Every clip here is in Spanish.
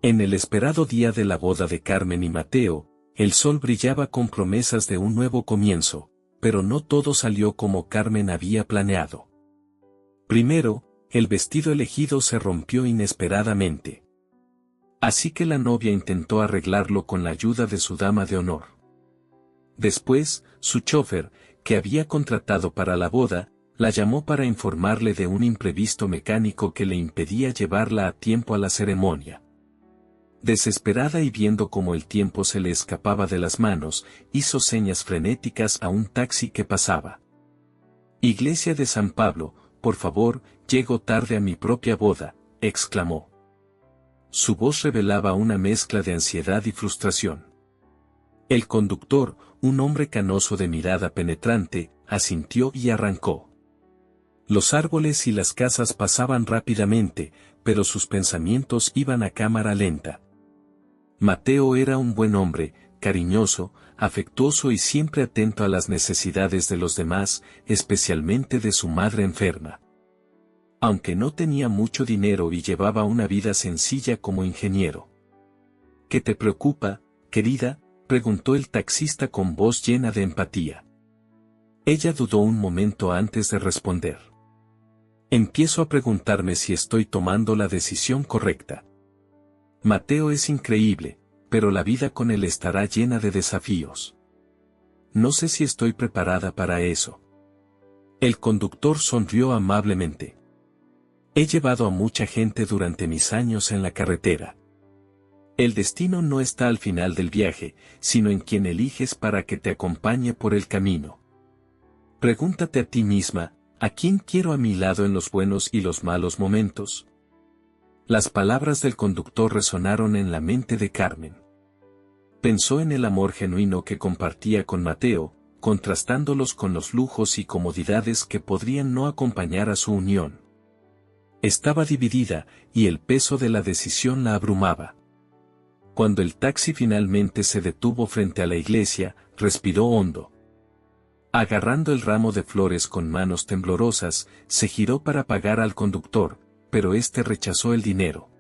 En el esperado día de la boda de Carmen y Mateo, el sol brillaba con promesas de un nuevo comienzo, pero no todo salió como Carmen había planeado. Primero, el vestido elegido se rompió inesperadamente. Así que la novia intentó arreglarlo con la ayuda de su dama de honor. Después, su chofer, que había contratado para la boda, la llamó para informarle de un imprevisto mecánico que le impedía llevarla a tiempo a la ceremonia. Desesperada y viendo cómo el tiempo se le escapaba de las manos, hizo señas frenéticas a un taxi que pasaba. «Iglesia de San Pablo, por favor, llego tarde a mi propia boda», exclamó. Su voz revelaba una mezcla de ansiedad y frustración. El conductor, un hombre canoso de mirada penetrante, asintió y arrancó. Los árboles y las casas pasaban rápidamente, pero sus pensamientos iban a cámara lenta. Mateo era un buen hombre, cariñoso, afectuoso y siempre atento a las necesidades de los demás, especialmente de su madre enferma. Aunque no tenía mucho dinero y llevaba una vida sencilla como ingeniero. «¿Qué te preocupa, querida?», preguntó el taxista con voz llena de empatía. Ella dudó un momento antes de responder. «Empiezo a preguntarme si estoy tomando la decisión correcta. Mateo es increíble, pero la vida con él estará llena de desafíos. No sé si estoy preparada para eso». El conductor sonrió amablemente. «He llevado a mucha gente durante mis años en la carretera. El destino no está al final del viaje, sino en quien eliges para que te acompañe por el camino. Pregúntate a ti misma, ¿a quién quiero a mi lado en los buenos y los malos momentos?». Las palabras del conductor resonaron en la mente de Carmen. Pensó en el amor genuino que compartía con Mateo, contrastándolos con los lujos y comodidades que podrían no acompañar a su unión. Estaba dividida, y el peso de la decisión la abrumaba. Cuando el taxi finalmente se detuvo frente a la iglesia, respiró hondo. Agarrando el ramo de flores con manos temblorosas, se giró para pagar al conductor, pero éste rechazó el dinero.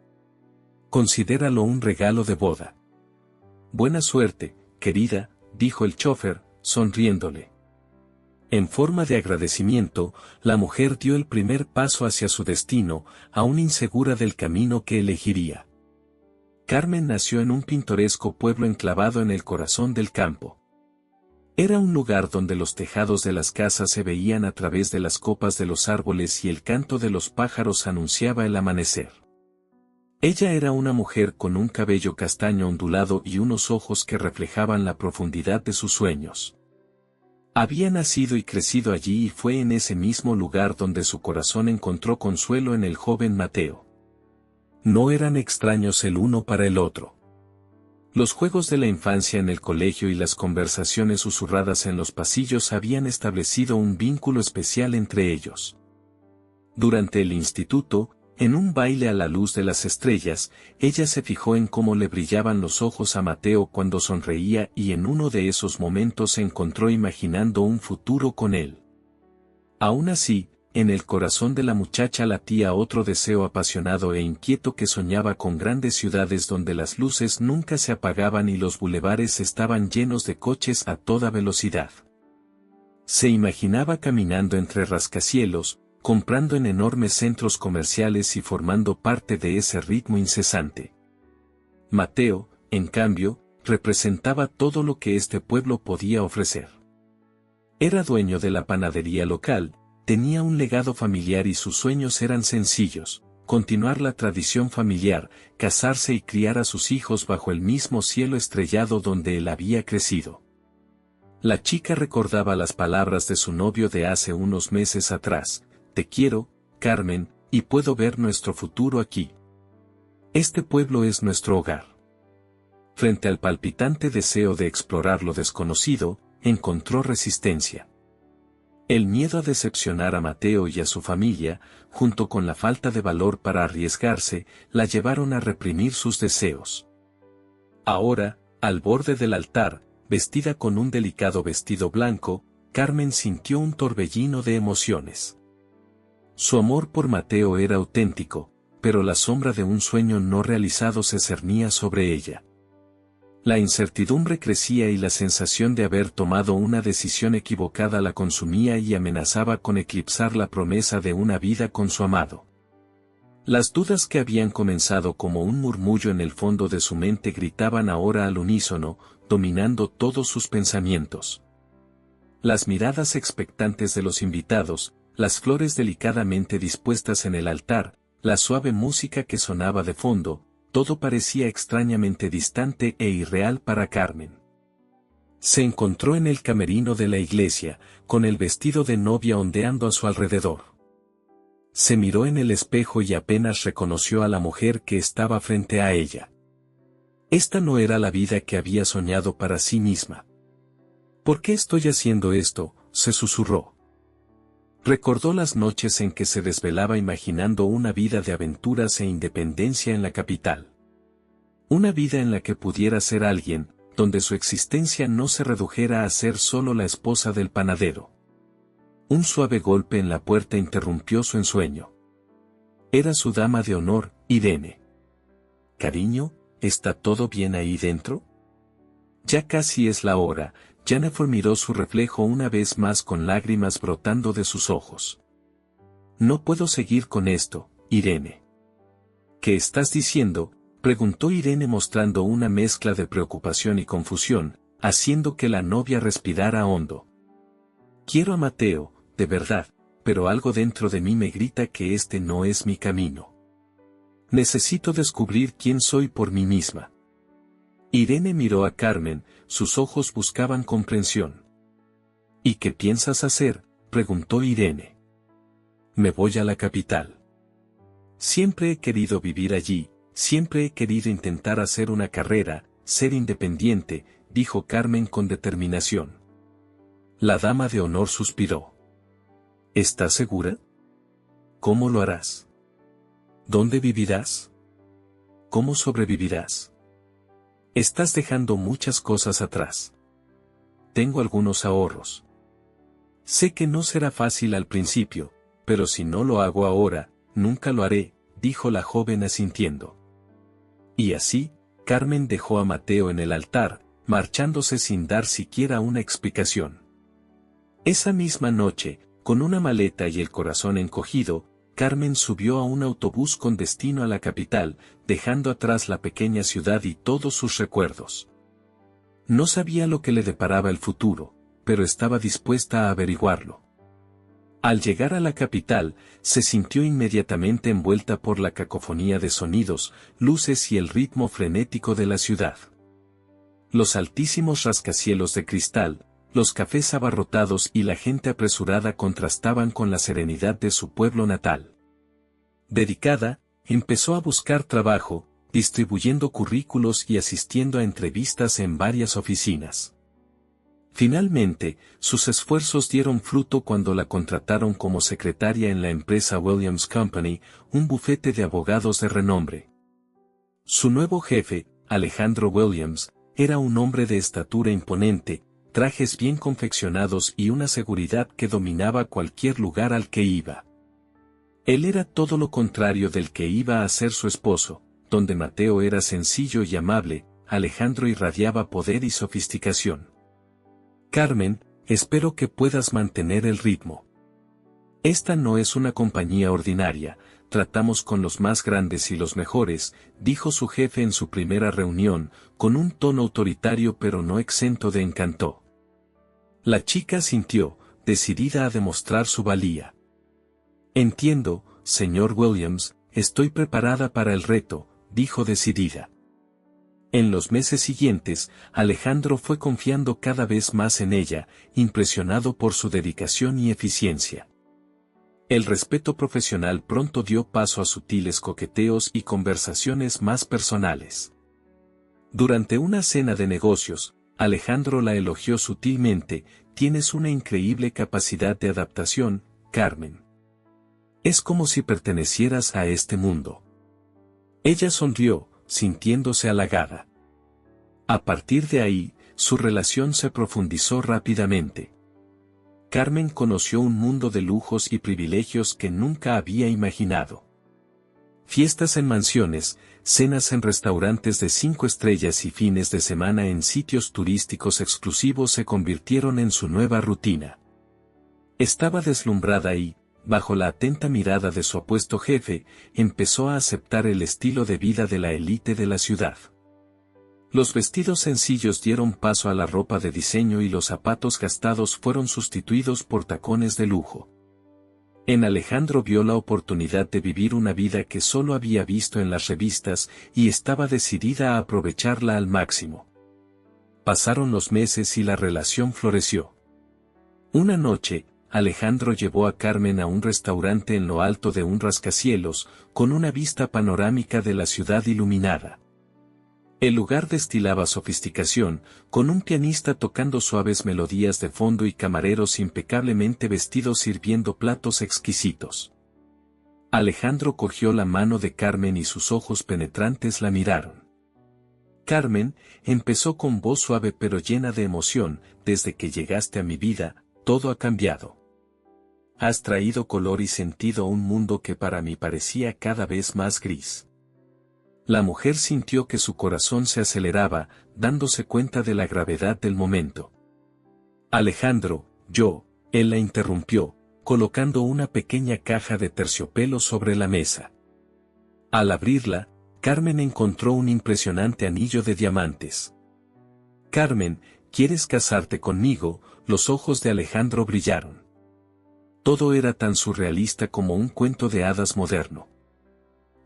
«Considéralo un regalo de boda». «Buena suerte, querida», dijo el chofer, sonriéndole. En forma de agradecimiento, la mujer dio el primer paso hacia su destino, aún insegura del camino que elegiría. Carmen nació en un pintoresco pueblo enclavado en el corazón del campo. Era un lugar donde los tejados de las casas se veían a través de las copas de los árboles y el canto de los pájaros anunciaba el amanecer. Ella era una mujer con un cabello castaño ondulado y unos ojos que reflejaban la profundidad de sus sueños. Había nacido y crecido allí y fue en ese mismo lugar donde su corazón encontró consuelo en el joven Mateo. No eran extraños el uno para el otro. Los juegos de la infancia en el colegio y las conversaciones susurradas en los pasillos habían establecido un vínculo especial entre ellos. Durante el instituto, en un baile a la luz de las estrellas, ella se fijó en cómo le brillaban los ojos a Mateo cuando sonreía y en uno de esos momentos se encontró imaginando un futuro con él. Aún así, en el corazón de la muchacha latía otro deseo apasionado e inquieto que soñaba con grandes ciudades donde las luces nunca se apagaban y los bulevares estaban llenos de coches a toda velocidad. Se imaginaba caminando entre rascacielos, comprando en enormes centros comerciales y formando parte de ese ritmo incesante. Mateo, en cambio, representaba todo lo que este pueblo podía ofrecer. Era dueño de la panadería local, tenía un legado familiar y sus sueños eran sencillos: continuar la tradición familiar, casarse y criar a sus hijos bajo el mismo cielo estrellado donde él había crecido. La chica recordaba las palabras de su novio de hace unos meses atrás: «Te quiero, Carmen, y puedo ver nuestro futuro aquí. Este pueblo es nuestro hogar». Frente al palpitante deseo de explorar lo desconocido, encontró resistencia. El miedo a decepcionar a Mateo y a su familia, junto con la falta de valor para arriesgarse, la llevaron a reprimir sus deseos. Ahora, al borde del altar, vestida con un delicado vestido blanco, Carmen sintió un torbellino de emociones. Su amor por Mateo era auténtico, pero la sombra de un sueño no realizado se cernía sobre ella. La incertidumbre crecía y la sensación de haber tomado una decisión equivocada la consumía y amenazaba con eclipsar la promesa de una vida con su amado. Las dudas que habían comenzado como un murmullo en el fondo de su mente gritaban ahora al unísono, dominando todos sus pensamientos. Las miradas expectantes de los invitados, las flores delicadamente dispuestas en el altar, la suave música que sonaba de fondo, todo parecía extrañamente distante e irreal para Carmen. Se encontró en el camerino de la iglesia, con el vestido de novia ondeando a su alrededor. Se miró en el espejo y apenas reconoció a la mujer que estaba frente a ella. Esta no era la vida que había soñado para sí misma. ¿Por qué estoy haciendo esto?, se susurró. Recordó las noches en que se desvelaba imaginando una vida de aventuras e independencia en la capital. Una vida en la que pudiera ser alguien, donde su existencia no se redujera a ser solo la esposa del panadero. Un suave golpe en la puerta interrumpió su ensueño. Era su dama de honor, Irene. «Cariño, ¿está todo bien ahí dentro?» Ya casi es la hora. Jennifer miró su reflejo una vez más con lágrimas brotando de sus ojos. «No puedo seguir con esto, Irene». «¿Qué estás diciendo?», preguntó Irene mostrando una mezcla de preocupación y confusión, haciendo que la novia respirara hondo. «Quiero a Mateo, de verdad, pero algo dentro de mí me grita que este no es mi camino. Necesito descubrir quién soy por mí misma». Irene miró a Carmen, sus ojos buscaban comprensión. «¿Y qué piensas hacer?», preguntó Irene. «Me voy a la capital. Siempre he querido vivir allí, siempre he querido intentar hacer una carrera, ser independiente», dijo Carmen con determinación. La dama de honor suspiró. «¿Estás segura? ¿Cómo lo harás? ¿Dónde vivirás? ¿Cómo sobrevivirás? Estás dejando muchas cosas atrás. Tengo algunos ahorros. Sé que no será fácil al principio, pero si no lo hago ahora, nunca lo haré», dijo la joven asintiendo. Y así, Carmen dejó a Mateo en el altar, marchándose sin dar siquiera una explicación. Esa misma noche, con una maleta y el corazón encogido, Carmen subió a un autobús con destino a la capital, dejando atrás la pequeña ciudad y todos sus recuerdos. No sabía lo que le deparaba el futuro, pero estaba dispuesta a averiguarlo. Al llegar a la capital, se sintió inmediatamente envuelta por la cacofonía de sonidos, luces y el ritmo frenético de la ciudad. Los altísimos rascacielos de cristal, los cafés abarrotados y la gente apresurada contrastaban con la serenidad de su pueblo natal. Dedicada, empezó a buscar trabajo, distribuyendo currículos y asistiendo a entrevistas en varias oficinas. Finalmente, sus esfuerzos dieron fruto cuando la contrataron como secretaria en la empresa Williams Company, un bufete de abogados de renombre. Su nuevo jefe, Alejandro Williams, era un hombre de estatura imponente, trajes bien confeccionados y una seguridad que dominaba cualquier lugar al que iba. Él era todo lo contrario del que iba a ser su esposo, donde Mateo era sencillo y amable, Alejandro irradiaba poder y sofisticación. «Carmen, espero que puedas mantener el ritmo. Esta no es una compañía ordinaria, tratamos con los más grandes y los mejores», dijo su jefe en su primera reunión, con un tono autoritario pero no exento de encanto. La chica asintió, decidida a demostrar su valía. «Entiendo, señor Williams, estoy preparada para el reto», dijo decidida. En los meses siguientes, Alejandro fue confiando cada vez más en ella, impresionado por su dedicación y eficiencia. El respeto profesional pronto dio paso a sutiles coqueteos y conversaciones más personales. Durante una cena de negocios, Alejandro la elogió sutilmente: «Tienes una increíble capacidad de adaptación, Carmen. Es como si pertenecieras a este mundo». Ella sonrió, sintiéndose halagada. A partir de ahí, su relación se profundizó rápidamente. Carmen conoció un mundo de lujos y privilegios que nunca había imaginado. Fiestas en mansiones, cenas en restaurantes de 5 estrellas y fines de semana en sitios turísticos exclusivos se convirtieron en su nueva rutina. Estaba deslumbrada y, bajo la atenta mirada de su apuesto jefe, empezó a aceptar el estilo de vida de la élite de la ciudad. Los vestidos sencillos dieron paso a la ropa de diseño y los zapatos gastados fueron sustituidos por tacones de lujo. En Alejandro vio la oportunidad de vivir una vida que solo había visto en las revistas y estaba decidida a aprovecharla al máximo. Pasaron los meses y la relación floreció. Una noche, Alejandro llevó a Carmen a un restaurante en lo alto de un rascacielos, con una vista panorámica de la ciudad iluminada. El lugar destilaba sofisticación, con un pianista tocando suaves melodías de fondo y camareros impecablemente vestidos sirviendo platos exquisitos. Alejandro cogió la mano de Carmen y sus ojos penetrantes la miraron. Carmen, empezó con voz suave pero llena de emoción, desde que llegaste a mi vida, todo ha cambiado. Has traído color y sentido a un mundo que para mí parecía cada vez más gris. La mujer sintió que su corazón se aceleraba, dándose cuenta de la gravedad del momento. Alejandro, él la interrumpió, colocando una pequeña caja de terciopelo sobre la mesa. Al abrirla, Carmen encontró un impresionante anillo de diamantes. Carmen, ¿quieres casarte conmigo? Los ojos de Alejandro brillaron. Todo era tan surrealista como un cuento de hadas moderno.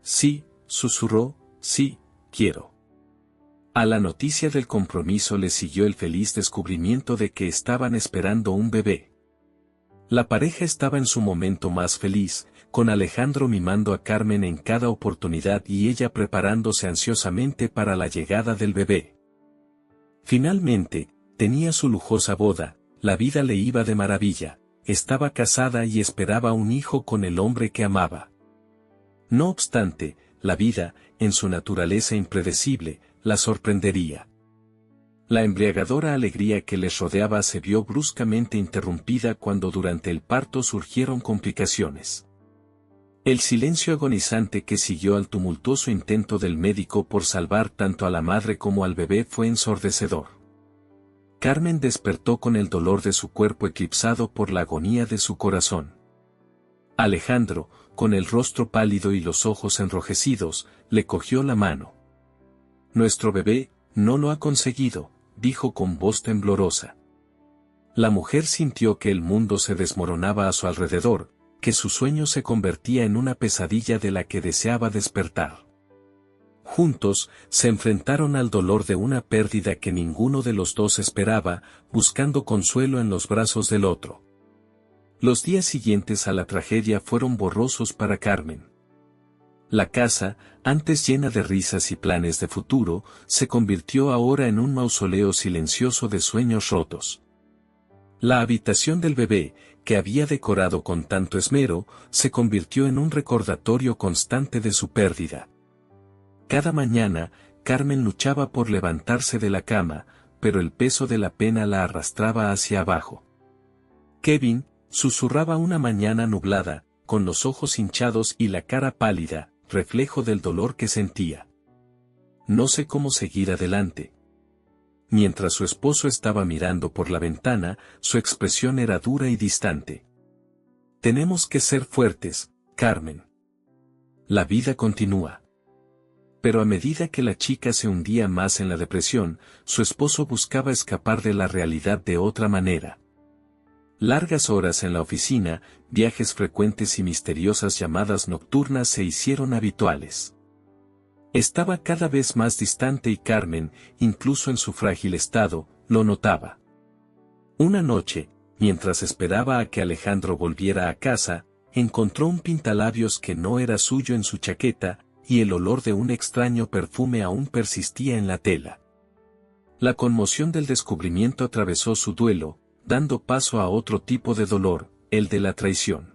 Sí, susurró, sí, quiero. A la noticia del compromiso le siguió el feliz descubrimiento de que estaban esperando un bebé. La pareja estaba en su momento más feliz, con Alejandro mimando a Carmen en cada oportunidad y ella preparándose ansiosamente para la llegada del bebé. Finalmente, tenía su lujosa boda, la vida le iba de maravilla, estaba casada y esperaba un hijo con el hombre que amaba. No obstante, la vida, en su naturaleza impredecible, la sorprendería. La embriagadora alegría que les rodeaba se vio bruscamente interrumpida cuando durante el parto surgieron complicaciones. El silencio agonizante que siguió al tumultuoso intento del médico por salvar tanto a la madre como al bebé fue ensordecedor. Carmen despertó con el dolor de su cuerpo eclipsado por la agonía de su corazón. Alejandro, con el rostro pálido y los ojos enrojecidos, le cogió la mano. Nuestro bebé, no lo ha conseguido, dijo con voz temblorosa. La mujer sintió que el mundo se desmoronaba a su alrededor, que su sueño se convertía en una pesadilla de la que deseaba despertar. Juntos, se enfrentaron al dolor de una pérdida que ninguno de los dos esperaba, buscando consuelo en los brazos del otro. Los días siguientes a la tragedia fueron borrosos para Carmen. La casa, antes llena de risas y planes de futuro, se convirtió ahora en un mausoleo silencioso de sueños rotos. La habitación del bebé, que había decorado con tanto esmero, se convirtió en un recordatorio constante de su pérdida. Cada mañana, Carmen luchaba por levantarse de la cama, pero el peso de la pena la arrastraba hacia abajo. Kevin, susurraba una mañana nublada, con los ojos hinchados y la cara pálida, reflejo del dolor que sentía. No sé cómo seguir adelante. Mientras su esposo estaba mirando por la ventana, su expresión era dura y distante. Tenemos que ser fuertes, Carmen. La vida continúa. Pero a medida que la chica se hundía más en la depresión, su esposo buscaba escapar de la realidad de otra manera. Largas horas en la oficina, viajes frecuentes y misteriosas llamadas nocturnas se hicieron habituales. Estaba cada vez más distante y Carmen, incluso en su frágil estado, lo notaba. Una noche, mientras esperaba a que Alejandro volviera a casa, encontró un pintalabios que no era suyo en su chaqueta, y el olor de un extraño perfume aún persistía en la tela. La conmoción del descubrimiento atravesó su duelo, dando paso a otro tipo de dolor, el de la traición.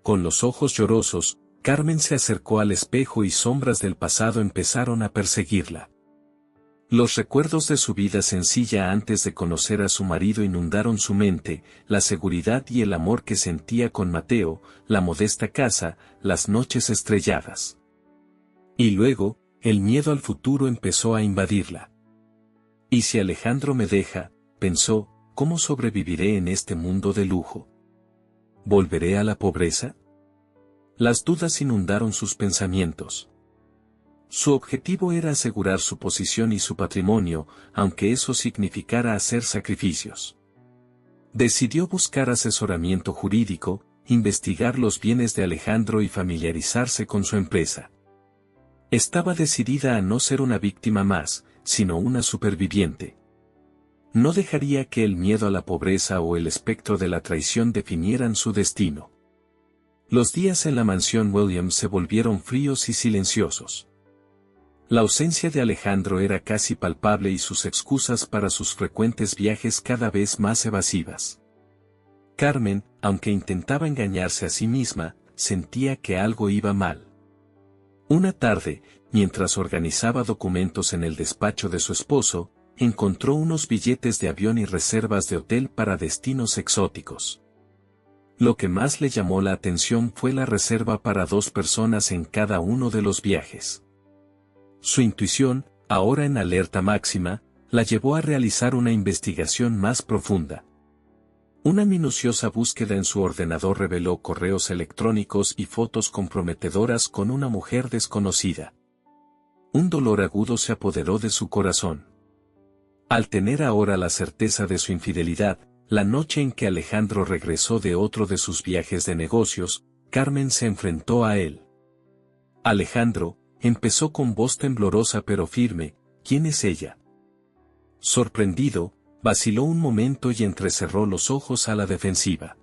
Con los ojos llorosos, Carmen se acercó al espejo y sombras del pasado empezaron a perseguirla. Los recuerdos de su vida sencilla antes de conocer a su marido inundaron su mente, la seguridad y el amor que sentía con Mateo, la modesta casa, las noches estrelladas. Y luego, el miedo al futuro empezó a invadirla. ¿Y si Alejandro me deja?, pensó, ¿cómo sobreviviré en este mundo de lujo? ¿Volveré a la pobreza? Las dudas inundaron sus pensamientos. Su objetivo era asegurar su posición y su patrimonio, aunque eso significara hacer sacrificios. Decidió buscar asesoramiento jurídico, investigar los bienes de Alejandro y familiarizarse con su empresa. Estaba decidida a no ser una víctima más, sino una superviviente. No dejaría que el miedo a la pobreza o el espectro de la traición definieran su destino. Los días en la mansión Williams se volvieron fríos y silenciosos. La ausencia de Alejandro era casi palpable y sus excusas para sus frecuentes viajes cada vez más evasivas. Carmen, aunque intentaba engañarse a sí misma, sentía que algo iba mal. Una tarde, mientras organizaba documentos en el despacho de su esposo, encontró unos billetes de avión y reservas de hotel para destinos exóticos. Lo que más le llamó la atención fue la reserva para 2 personas en cada uno de los viajes. Su intuición, ahora en alerta máxima, la llevó a realizar una investigación más profunda. Una minuciosa búsqueda en su ordenador reveló correos electrónicos y fotos comprometedoras con una mujer desconocida. Un dolor agudo se apoderó de su corazón. Al tener ahora la certeza de su infidelidad, la noche en que Alejandro regresó de otro de sus viajes de negocios, Carmen se enfrentó a él. Alejandro, empezó con voz temblorosa pero firme, ¿quién es ella? Sorprendido, vaciló un momento y entrecerró los ojos a la defensiva.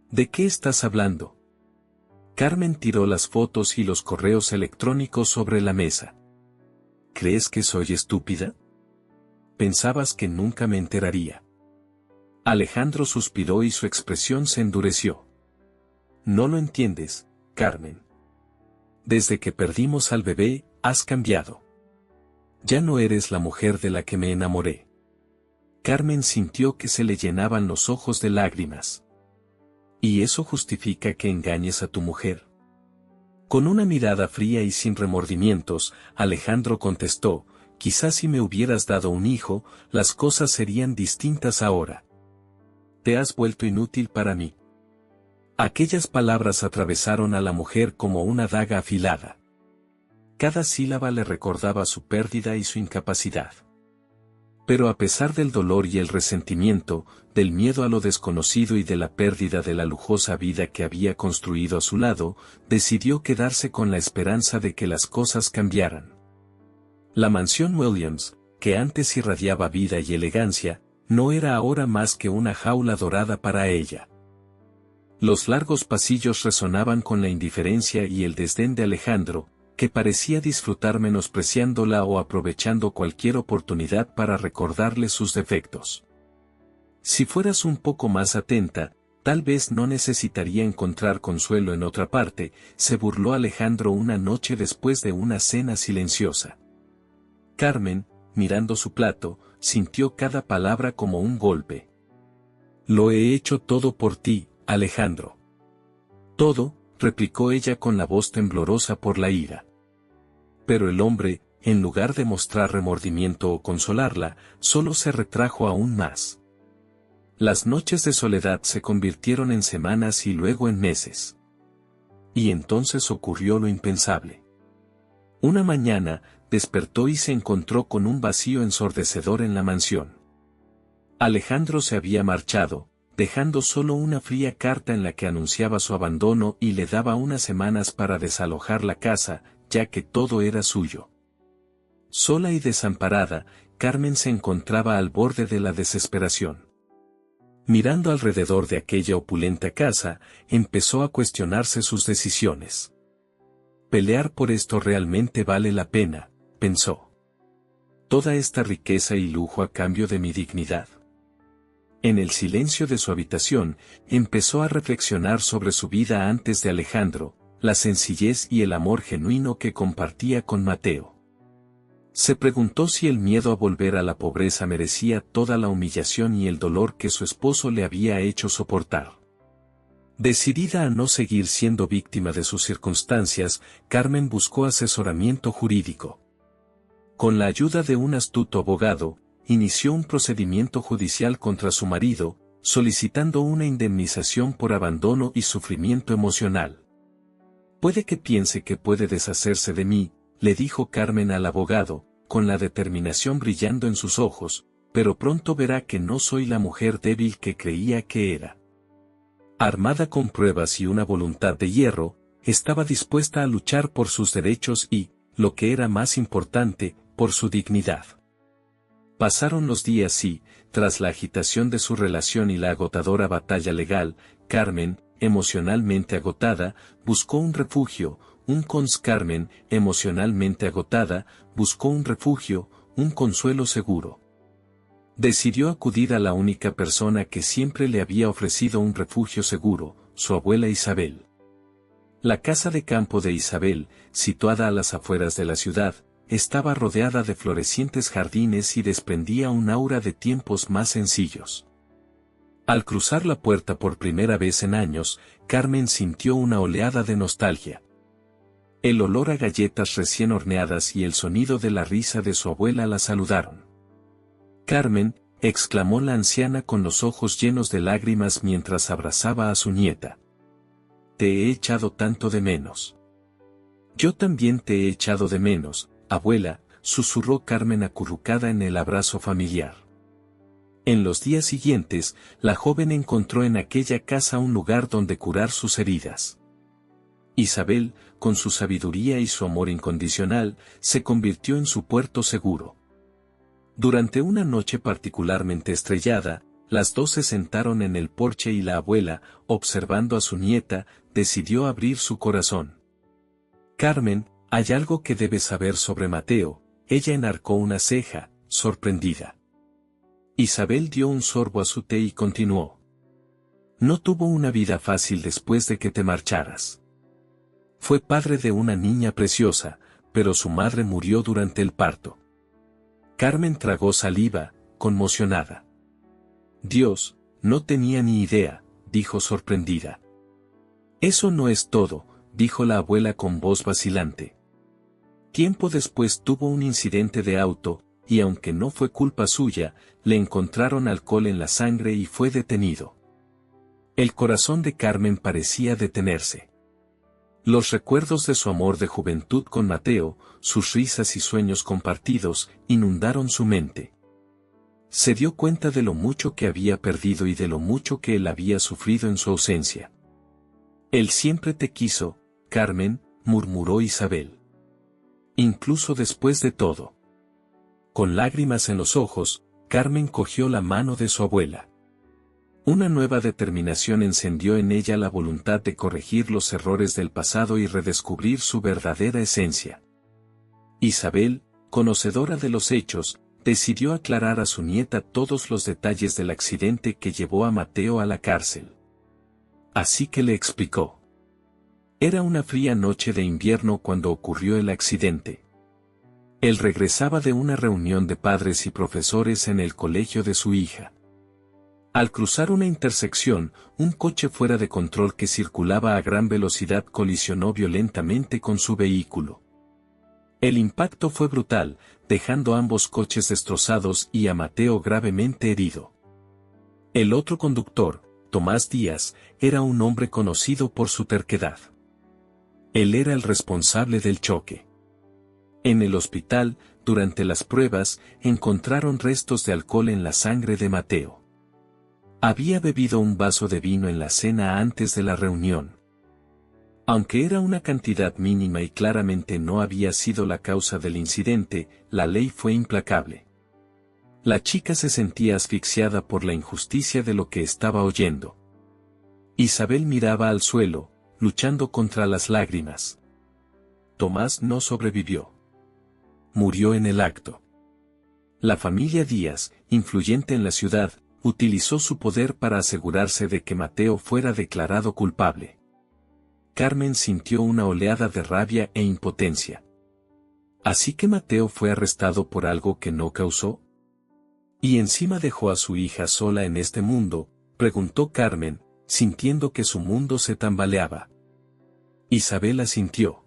¿De qué estás hablando? Carmen tiró las fotos y los correos electrónicos sobre la mesa. ¿Crees que soy estúpida? Pensabas que nunca me enteraría. Alejandro suspiró y su expresión se endureció. No lo entiendes, Carmen. Desde que perdimos al bebé, has cambiado. Ya no eres la mujer de la que me enamoré. Carmen sintió que se le llenaban los ojos de lágrimas. ¿Y eso justifica que engañes a tu mujer? Con una mirada fría y sin remordimientos, Alejandro contestó, quizás si me hubieras dado un hijo, las cosas serían distintas ahora. Te has vuelto inútil para mí. Aquellas palabras atravesaron a la mujer como una daga afilada. Cada sílaba le recordaba su pérdida y su incapacidad. Pero a pesar del dolor y el resentimiento, del miedo a lo desconocido y de la pérdida de la lujosa vida que había construido a su lado, decidió quedarse con la esperanza de que las cosas cambiaran. La mansión Williams, que antes irradiaba vida y elegancia, no era ahora más que una jaula dorada para ella. Los largos pasillos resonaban con la indiferencia y el desdén de Alejandro, que parecía disfrutar menospreciándola o aprovechando cualquier oportunidad para recordarle sus defectos. Si fueras un poco más atenta, tal vez no necesitaría encontrar consuelo en otra parte, se burló Alejandro una noche después de una cena silenciosa. Carmen, mirando su plato, sintió cada palabra como un golpe. Lo he hecho todo por ti, Alejandro. Todo, replicó ella con la voz temblorosa por la ira. Pero el hombre, en lugar de mostrar remordimiento o consolarla, solo se retrajo aún más. Las noches de soledad se convirtieron en semanas y luego en meses. Y entonces ocurrió lo impensable. Una mañana, despertó y se encontró con un vacío ensordecedor en la mansión. Alejandro se había marchado, dejando solo una fría carta en la que anunciaba su abandono y le daba unas semanas para desalojar la casa, ya que todo era suyo. Sola y desamparada, Carmen se encontraba al borde de la desesperación. Mirando alrededor de aquella opulenta casa, empezó a cuestionarse sus decisiones. Pelear por esto realmente vale la pena, pensó. Toda esta riqueza y lujo a cambio de mi dignidad. En el silencio de su habitación, empezó a reflexionar sobre su vida antes de Alejandro, la sencillez y el amor genuino que compartía con Mateo. Se preguntó si el miedo a volver a la pobreza merecía toda la humillación y el dolor que su esposo le había hecho soportar. Decidida a no seguir siendo víctima de sus circunstancias, Carmen buscó asesoramiento jurídico. Con la ayuda de un astuto abogado, inició un procedimiento judicial contra su marido, solicitando una indemnización por abandono y sufrimiento emocional. Puede que piense que puede deshacerse de mí, le dijo Carmen al abogado, con la determinación brillando en sus ojos, pero pronto verá que no soy la mujer débil que creía que era. Armada con pruebas y una voluntad de hierro, estaba dispuesta a luchar por sus derechos y, lo que era más importante, por su dignidad. Pasaron los días y, tras la agitación de su relación y la agotadora batalla legal, Carmen, emocionalmente agotada, buscó un refugio, Carmen, emocionalmente agotada, buscó un refugio, un consuelo seguro. Decidió acudir a la única persona que siempre le había ofrecido un refugio seguro, su abuela Isabel. La casa de campo de Isabel, situada a las afueras de la ciudad, estaba rodeada de florecientes jardines y desprendía un aura de tiempos más sencillos. Al cruzar la puerta por primera vez en años, Carmen sintió una oleada de nostalgia. El olor a galletas recién horneadas y el sonido de la risa de su abuela la saludaron. Carmen, exclamó la anciana con los ojos llenos de lágrimas mientras abrazaba a su nieta. Te he echado tanto de menos. Yo también te he echado de menos, abuela, susurró Carmen acurrucada en el abrazo familiar. En los días siguientes, la joven encontró en aquella casa un lugar donde curar sus heridas. Isabel, con su sabiduría y su amor incondicional, se convirtió en su puerto seguro. Durante una noche particularmente estrellada, las dos se sentaron en el porche y la abuela, observando a su nieta, decidió abrir su corazón. Carmen, hay algo que debes saber sobre Mateo, ella enarcó una ceja, sorprendida. Isabel dio un sorbo a su té y continuó. No tuvo una vida fácil después de que te marcharas. Fue padre de una niña preciosa, pero su madre murió durante el parto. Carmen tragó saliva, conmocionada. Dios, no tenía ni idea, dijo sorprendida. Eso no es todo, dijo la abuela con voz vacilante. Tiempo después tuvo un incidente de auto, y aunque no fue culpa suya, le encontraron alcohol en la sangre y fue detenido. El corazón de Carmen parecía detenerse. Los recuerdos de su amor de juventud con Mateo, sus risas y sueños compartidos, inundaron su mente. Se dio cuenta de lo mucho que había perdido y de lo mucho que él había sufrido en su ausencia. Él siempre te quiso, Carmen, murmuró Isabel. Incluso después de todo. Con lágrimas en los ojos, Carmen cogió la mano de su abuela. Una nueva determinación encendió en ella la voluntad de corregir los errores del pasado y redescubrir su verdadera esencia. Isabel, conocedora de los hechos, decidió aclarar a su nieta todos los detalles del accidente que llevó a Mateo a la cárcel. Así que le explicó. Era una fría noche de invierno cuando ocurrió el accidente. Él regresaba de una reunión de padres y profesores en el colegio de su hija. Al cruzar una intersección, un coche fuera de control que circulaba a gran velocidad colisionó violentamente con su vehículo. El impacto fue brutal, dejando ambos coches destrozados y a Mateo gravemente herido. El otro conductor, Tomás Díaz, era un hombre conocido por su terquedad. Él era el responsable del choque. En el hospital, durante las pruebas, encontraron restos de alcohol en la sangre de Mateo. Había bebido un vaso de vino en la cena antes de la reunión. Aunque era una cantidad mínima y claramente no había sido la causa del incidente, la ley fue implacable. La chica se sentía asfixiada por la injusticia de lo que estaba oyendo. Isabel miraba al suelo, luchando contra las lágrimas. Tomás no sobrevivió. Murió en el acto. La familia Díaz, influyente en la ciudad, utilizó su poder para asegurarse de que Mateo fuera declarado culpable. Carmen sintió una oleada de rabia e impotencia. ¿Así que Mateo fue arrestado por algo que no causó? ¿Y encima dejó a su hija sola en este mundo?, preguntó Carmen, sintiendo que su mundo se tambaleaba. Isabel asintió.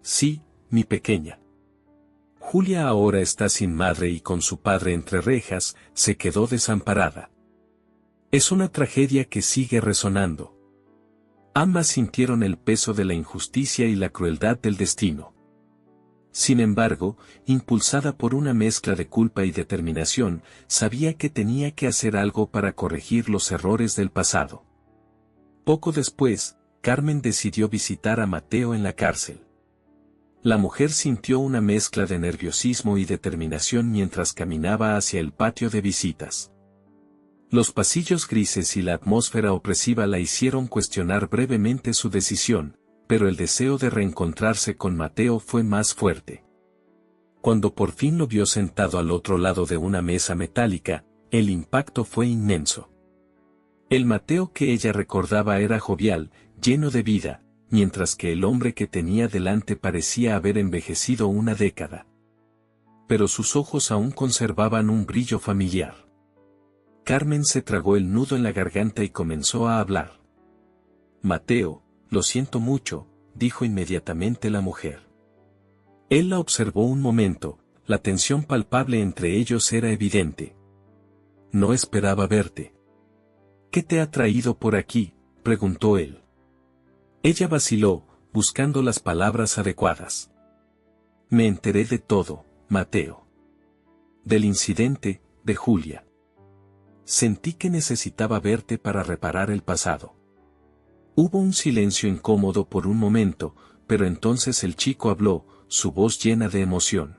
Sí, mi pequeña. Julia ahora está sin madre y con su padre entre rejas, se quedó desamparada. Es una tragedia que sigue resonando. Ambas sintieron el peso de la injusticia y la crueldad del destino. Sin embargo, impulsada por una mezcla de culpa y determinación, sabía que tenía que hacer algo para corregir los errores del pasado. Poco después, Carmen decidió visitar a Mateo en la cárcel. La mujer sintió una mezcla de nerviosismo y determinación mientras caminaba hacia el patio de visitas. Los pasillos grises y la atmósfera opresiva la hicieron cuestionar brevemente su decisión, pero el deseo de reencontrarse con Mateo fue más fuerte. Cuando por fin lo vio sentado al otro lado de una mesa metálica, el impacto fue inmenso. El Mateo que ella recordaba era jovial, lleno de vida, mientras que el hombre que tenía delante parecía haber envejecido una década. Pero sus ojos aún conservaban un brillo familiar. Carmen se tragó el nudo en la garganta y comenzó a hablar. Mateo, lo siento mucho, dijo inmediatamente la mujer. Él la observó un momento, la tensión palpable entre ellos era evidente. No esperaba verte. ¿Qué te ha traído por aquí?, preguntó él. Ella vaciló, buscando las palabras adecuadas. Me enteré de todo, Mateo. Del incidente, de Julia. Sentí que necesitaba verte para reparar el pasado. Hubo un silencio incómodo por un momento, pero entonces el chico habló, su voz llena de emoción.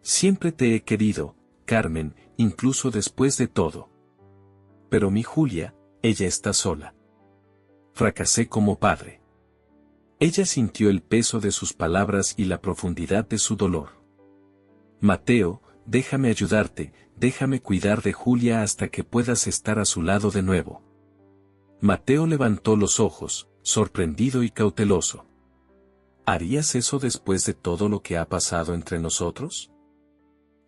Siempre te he querido, Carmen, incluso después de todo. Pero mi Julia, ella está sola. Fracasé como padre. Ella sintió el peso de sus palabras y la profundidad de su dolor. Mateo, déjame ayudarte, déjame cuidar de Julia hasta que puedas estar a su lado de nuevo. Mateo levantó los ojos, sorprendido y cauteloso. ¿Harías eso después de todo lo que ha pasado entre nosotros?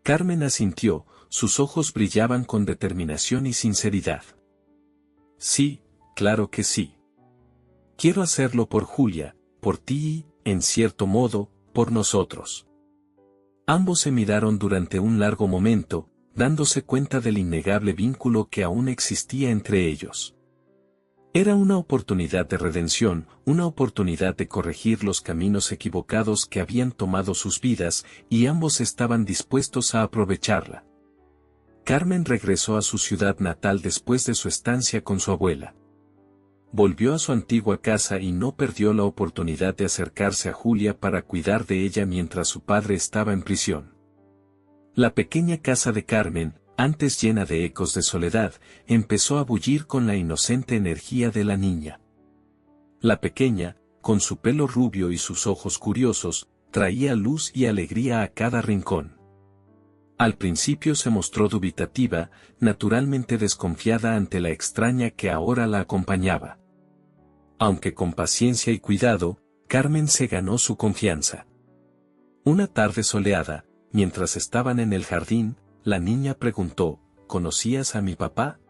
Carmen asintió, sus ojos brillaban con determinación y sinceridad. Sí, claro que sí. Quiero hacerlo por Julia, por ti y, en cierto modo, por nosotros. Ambos se miraron durante un largo momento, dándose cuenta del innegable vínculo que aún existía entre ellos. Era una oportunidad de redención, una oportunidad de corregir los caminos equivocados que habían tomado sus vidas, y ambos estaban dispuestos a aprovecharla. Carmen regresó a su ciudad natal después de su estancia con su abuela. Volvió a su antigua casa y no perdió la oportunidad de acercarse a Julia para cuidar de ella mientras su padre estaba en prisión. La pequeña casa de Carmen, antes llena de ecos de soledad, empezó a bullir con la inocente energía de la niña. La pequeña, con su pelo rubio y sus ojos curiosos, traía luz y alegría a cada rincón. Al principio se mostró dubitativa, naturalmente desconfiada ante la extraña que ahora la acompañaba. Aunque con paciencia y cuidado, Carmen se ganó su confianza. Una tarde soleada, mientras estaban en el jardín, la niña preguntó, ¿conocías a mi papá?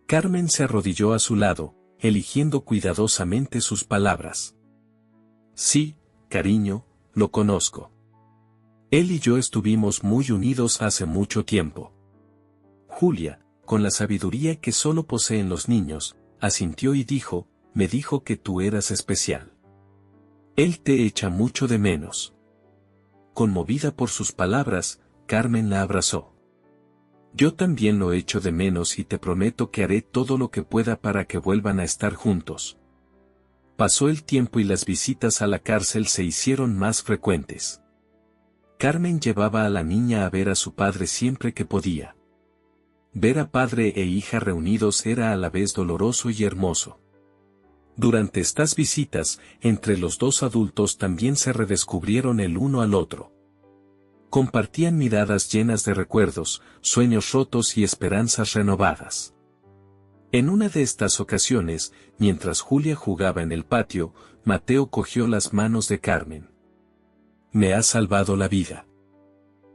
Carmen se arrodilló a su lado, eligiendo cuidadosamente sus palabras. Sí, cariño, lo conozco. Él y yo estuvimos muy unidos hace mucho tiempo. Julia, con la sabiduría que solo poseen los niños, asintió y dijo, me dijo que tú eras especial. Él te echa mucho de menos. Conmovida por sus palabras, Carmen la abrazó. Yo también lo echo de menos y te prometo que haré todo lo que pueda para que vuelvan a estar juntos. Pasó el tiempo y las visitas a la cárcel se hicieron más frecuentes. Carmen llevaba a la niña a ver a su padre siempre que podía. Ver a padre e hija reunidos era a la vez doloroso y hermoso. Durante estas visitas, entre los dos adultos también se redescubrieron el uno al otro. Compartían miradas llenas de recuerdos, sueños rotos y esperanzas renovadas. En una de estas ocasiones, mientras Julia jugaba en el patio, Mateo cogió las manos de Carmen. Me has salvado la vida.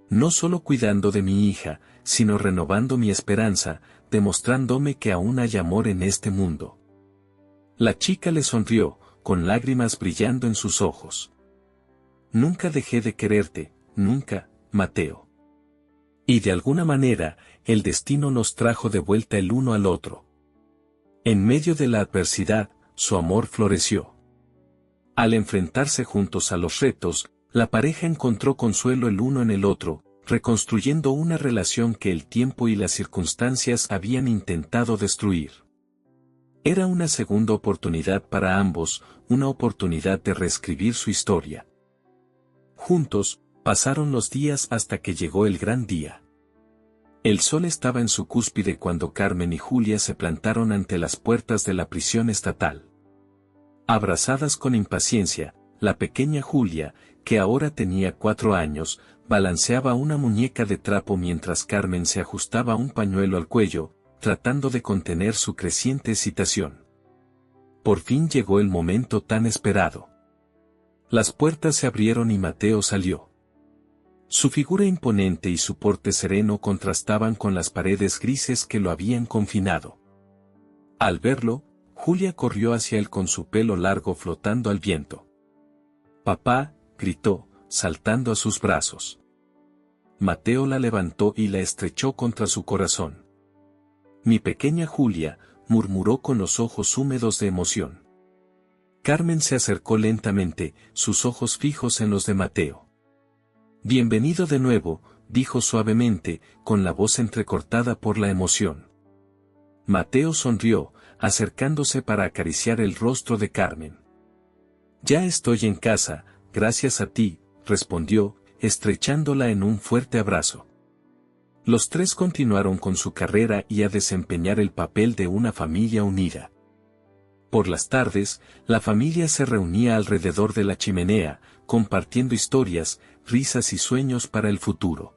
No solo cuidando de mi hija, sino renovando mi esperanza, demostrándome que aún hay amor en este mundo. La chica le sonrió, con lágrimas brillando en sus ojos. Nunca dejé de quererte, nunca, Mateo. Y de alguna manera, el destino nos trajo de vuelta el uno al otro. En medio de la adversidad, su amor floreció. Al enfrentarse juntos a los retos, la pareja encontró consuelo el uno en el otro, reconstruyendo una relación que el tiempo y las circunstancias habían intentado destruir. Era una segunda oportunidad para ambos, una oportunidad de reescribir su historia. Juntos, pasaron los días hasta que llegó el gran día. El sol estaba en su cúspide cuando Carmen y Julia se plantaron ante las puertas de la prisión estatal. Abrazadas con impaciencia, la pequeña Julia, que ahora tenía 4 años, balanceaba una muñeca de trapo mientras Carmen se ajustaba un pañuelo al cuello, tratando de contener su creciente excitación. Por fin llegó el momento tan esperado. Las puertas se abrieron y Mateo salió. Su figura imponente y su porte sereno contrastaban con las paredes grises que lo habían confinado. Al verlo, Julia corrió hacia él con su pelo largo flotando al viento. «Papá», gritó, saltando a sus brazos. Mateo la levantó y la estrechó contra su corazón. «Mi pequeña Julia», murmuró con los ojos húmedos de emoción. Carmen se acercó lentamente, sus ojos fijos en los de Mateo. «Bienvenido de nuevo», dijo suavemente, con la voz entrecortada por la emoción. Mateo sonrió, acercándose para acariciar el rostro de Carmen. «Ya estoy en casa, gracias a ti», respondió, estrechándola en un fuerte abrazo. Los tres continuaron con su carrera y a desempeñar el papel de una familia unida. Por las tardes, la familia se reunía alrededor de la chimenea, compartiendo historias, risas y sueños para el futuro.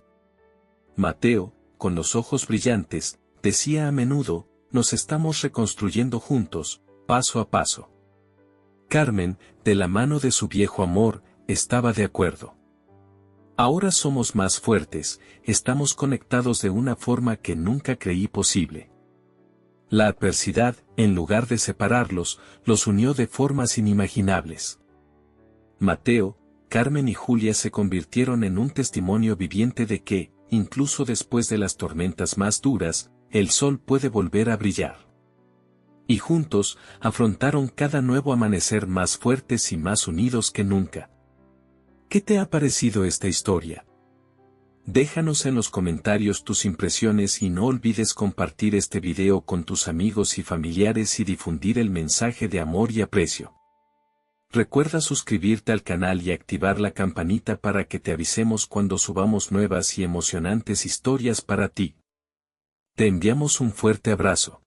Mateo, con los ojos brillantes, decía a menudo, «Nos estamos reconstruyendo juntos, paso a paso». Carmen, de la mano de su viejo amor, estaba de acuerdo. «Ahora somos más fuertes, estamos conectados de una forma que nunca creí posible». La adversidad, en lugar de separarlos, los unió de formas inimaginables. Mateo, Carmen y Julia se convirtieron en un testimonio viviente de que, incluso después de las tormentas más duras, el sol puede volver a brillar. Y juntos, afrontaron cada nuevo amanecer más fuertes y más unidos que nunca. ¿Qué te ha parecido esta historia? Déjanos en los comentarios tus impresiones y no olvides compartir este video con tus amigos y familiares y difundir el mensaje de amor y aprecio. Recuerda suscribirte al canal y activar la campanita para que te avisemos cuando subamos nuevas y emocionantes historias para ti. Te enviamos un fuerte abrazo.